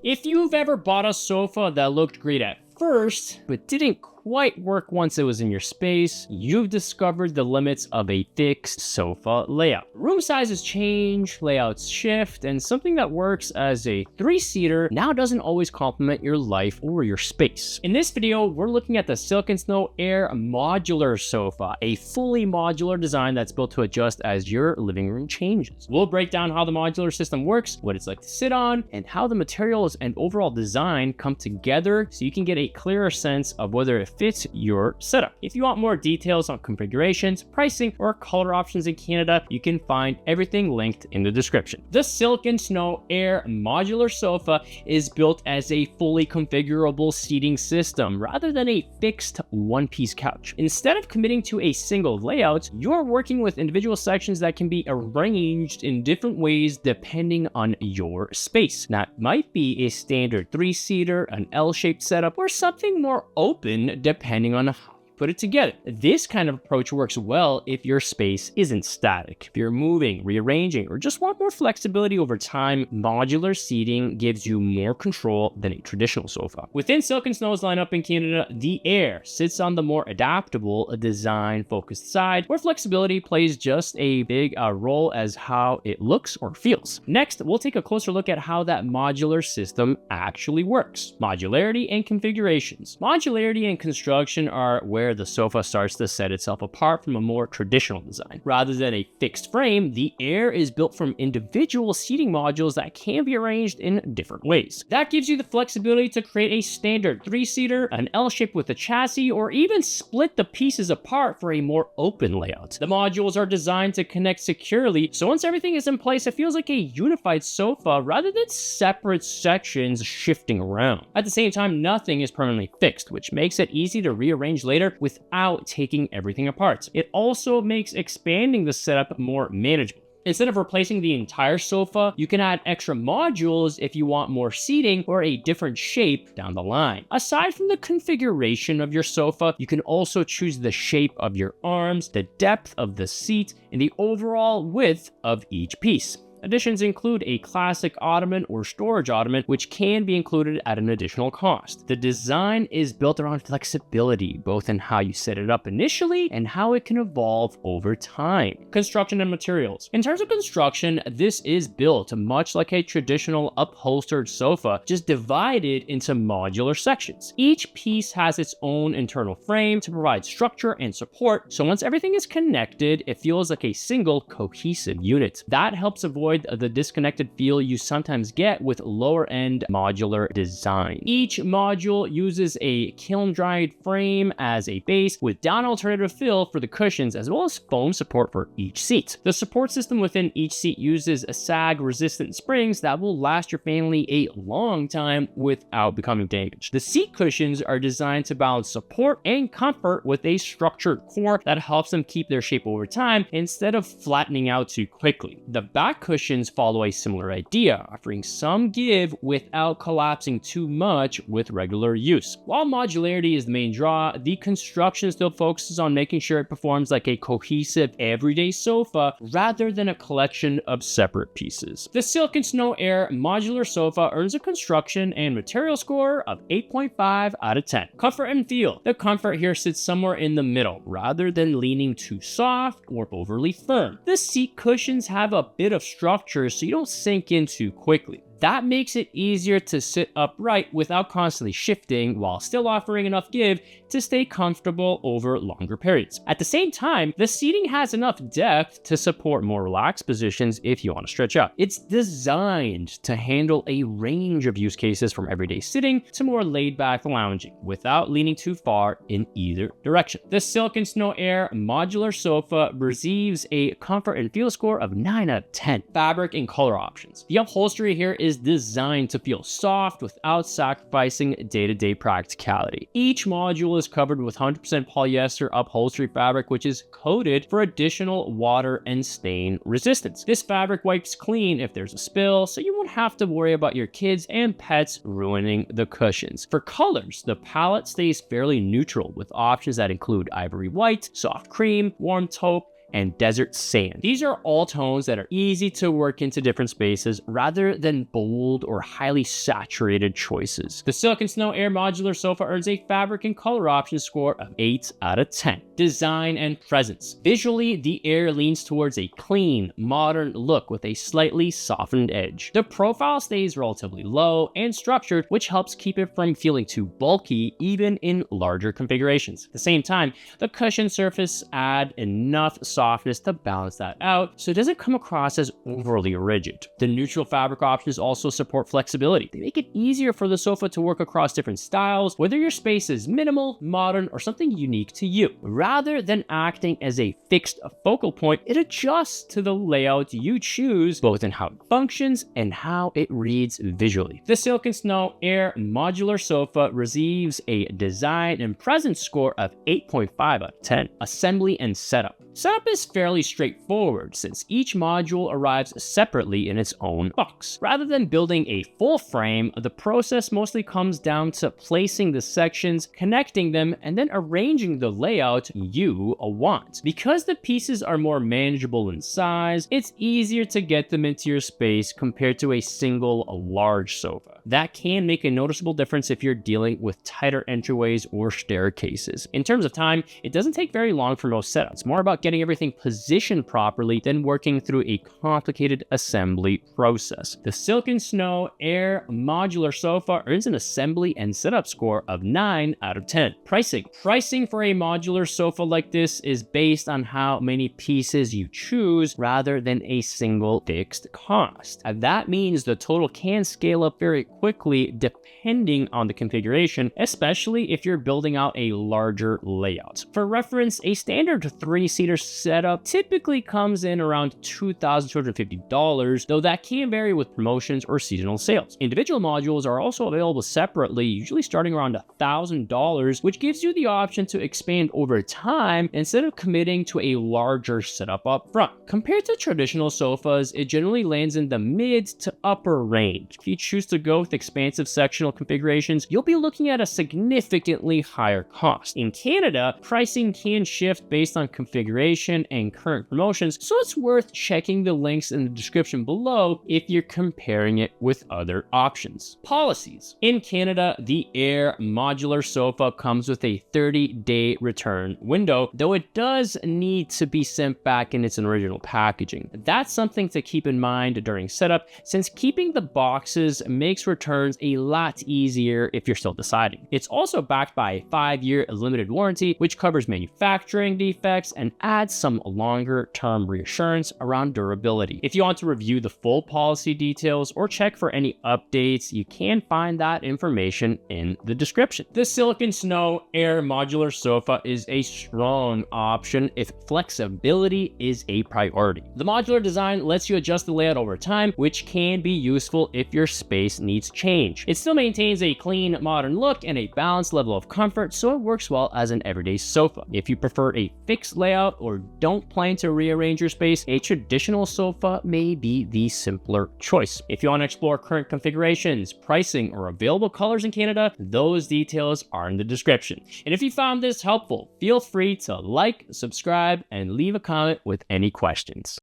If you've ever bought a sofa that looked great at first, but didn't quite work once it was in your space, you've discovered the limits of a fixed sofa layout. Room sizes change, layouts shift, and something that works as a 3-seater now doesn't always complement your life or your space. In this video, we're looking at the Silk Snow Aire Modular Sofa, a fully modular design that's built to adjust as your living room changes. We'll break down how the modular system works, what it's like to sit on, and how the materials and overall design come together so you can get a clearer sense of whether it fits your setup. If you want more details on configurations, pricing, or color options in Canada, you can find everything linked in the description. The Silk Snow Aire Modular Sofa is built as a fully configurable seating system rather than a fixed one-piece couch. Instead of committing to a single layout, you're working with individual sections that can be arranged in different ways depending on your space. That might be a standard 3-seater, an L-shaped setup, or something more open depending on how you put it together. This kind of approach works well if your space isn't static. If you're moving, rearranging, or just want more flexibility over time, modular seating gives you more control than a traditional sofa. Within Silk Snow's lineup in Canada, the Aire sits on the more adaptable, design-focused side, where flexibility plays just a big role as how it looks or feels. Next, we'll take a closer look at how that modular system actually works. Modularity and configurations. Modularity and construction are where the sofa starts to set itself apart from a more traditional design. Rather than a fixed frame, the Aire is built from individual seating modules that can be arranged in different ways. That gives you the flexibility to create a standard 3-seater, an L-shape with a chassis, or even split the pieces apart for a more open layout. The modules are designed to connect securely, so once everything is in place, it feels like a unified sofa rather than separate sections shifting around. At the same time, nothing is permanently fixed, which makes it easy to rearrange later without taking everything apart. It also makes expanding the setup more manageable. Instead of replacing the entire sofa, you can add extra modules if you want more seating or a different shape down the line. Aside from the configuration of your sofa, you can also choose the shape of your arms, the depth of the seat, and the overall width of each piece. Additions include a classic ottoman or storage ottoman, which can be included at an additional cost. The design is built around flexibility, both in how you set it up initially and how it can evolve over time. Construction and materials. In terms of construction, this is built much like a traditional upholstered sofa, just divided into modular sections. Each piece has its own internal frame to provide structure and support, so once everything is connected, it feels like a single cohesive unit. That helps avoid the disconnected feel you sometimes get with lower-end modular design. Each module uses a kiln-dried frame as a base with down alternative fill for the cushions as well as foam support for each seat. The support system within each seat uses sag-resistant springs that will last your family a long time without becoming damaged. The seat cushions are designed to balance support and comfort with a structured core that helps them keep their shape over time instead of flattening out too quickly. The back cushions follow a similar idea, offering some give without collapsing too much with regular use. While modularity is the main draw, the construction still focuses on making sure it performs like a cohesive everyday sofa rather than a collection of separate pieces. The Silk Snow Aire Modular Sofa earns a construction and material score of 8.5 out of 10. Comfort and feel. The comfort here sits somewhere in the middle, rather than leaning too soft or overly firm. The seat cushions have a bit of structure so you don't sink in too quickly. That makes it easier to sit upright without constantly shifting while still offering enough give to stay comfortable over longer periods. At the same time, the seating has enough depth to support more relaxed positions if you want to stretch out. It's designed to handle a range of use cases from everyday sitting to more laid-back lounging without leaning too far in either direction. The Silk Snow Aire Modular Sofa receives a comfort and feel score of 9 out of 10. Fabric and color options. The upholstery here is designed to feel soft without sacrificing day-to-day practicality. Each module is covered with 100% polyester upholstery fabric, which is coated for additional water and stain resistance. This fabric wipes clean if there's a spill, so you won't have to worry about your kids and pets ruining the cushions. For colors, the palette stays fairly neutral with options that include ivory white, soft cream, warm taupe, and desert sand. These are all tones that are easy to work into different spaces rather than bold or highly saturated choices. The Silk Snow Aire Modular Sofa earns a fabric and color option score of 8 out of 10. Design and presence. Visually, the Aire leans towards a clean, modern look with a slightly softened edge. The profile stays relatively low and structured, which helps keep it from feeling too bulky even in larger configurations. At the same time, the cushion surface add enough softness to balance that out so it doesn't come across as overly rigid. The neutral fabric options also support flexibility. They make it easier for the sofa to work across different styles, whether your space is minimal, modern, or something unique to you. Rather than acting as a fixed focal point, it adjusts to the layout you choose, both in how it functions and how it reads visually. The Silk Snow Aire Modular Sofa receives a design and presence score of 8.5 out of 10. Assembly and setup. Setup is fairly straightforward since each module arrives separately in its own box. Rather than building a full frame, the process mostly comes down to placing the sections, connecting them, and then arranging the layout you want. Because the pieces are more manageable in size, it's easier to get them into your space compared to a single large sofa. That can make a noticeable difference if you're dealing with tighter entryways or staircases. In terms of time, it doesn't take very long for most setups. It's more about getting everything positioned properly than working through a complicated assembly process. The Silk Snow Aire Modular Sofa earns an assembly and setup score of 9 out of 10. Pricing. Pricing for a modular sofa like this is based on how many pieces you choose rather than a single fixed cost. And that means the total can scale up very quickly depending on the configuration, especially if you're building out a larger layout. For reference, a standard 3-seater setup typically comes in around $2,250, though that can vary with promotions or seasonal sales. Individual modules are also available separately, usually starting around $1,000, which gives you the option to expand over time instead of committing to a larger setup up front. Compared to traditional sofas, it generally lands in the mid to upper range. If you choose to go with expansive sectional configurations, you'll be looking at a significantly higher cost. In Canada, pricing can shift based on configuration and current promotions, so it's worth checking the links in the description below if you're comparing it with other options. Policies. In Canada, the Aire Modular Sofa comes with a 30-day return window, though it does need to be sent back in its original packaging. That's something to keep in mind during setup, since keeping the boxes makes returns a lot easier if you're still deciding. It's also backed by a 5-year limited warranty, which covers manufacturing defects and adds some longer-term reassurance around durability. If you want to review the full policy details or check for any updates, you can find that information in the description. The Silk Snow Aire Modular Sofa is a strong option if flexibility is a priority. The modular design lets you adjust the layout over time, which can be useful if your space needs change. It still maintains a clean, modern look and a balanced level of comfort, so it works well as an everyday sofa. If you prefer a fixed layout or don't plan to rearrange your space, a traditional sofa may be the simpler choice. If you want to explore current configurations, pricing, or available colors in Canada, those details are in the description. And if you found this helpful, feel free to like, subscribe, and leave a comment with any questions.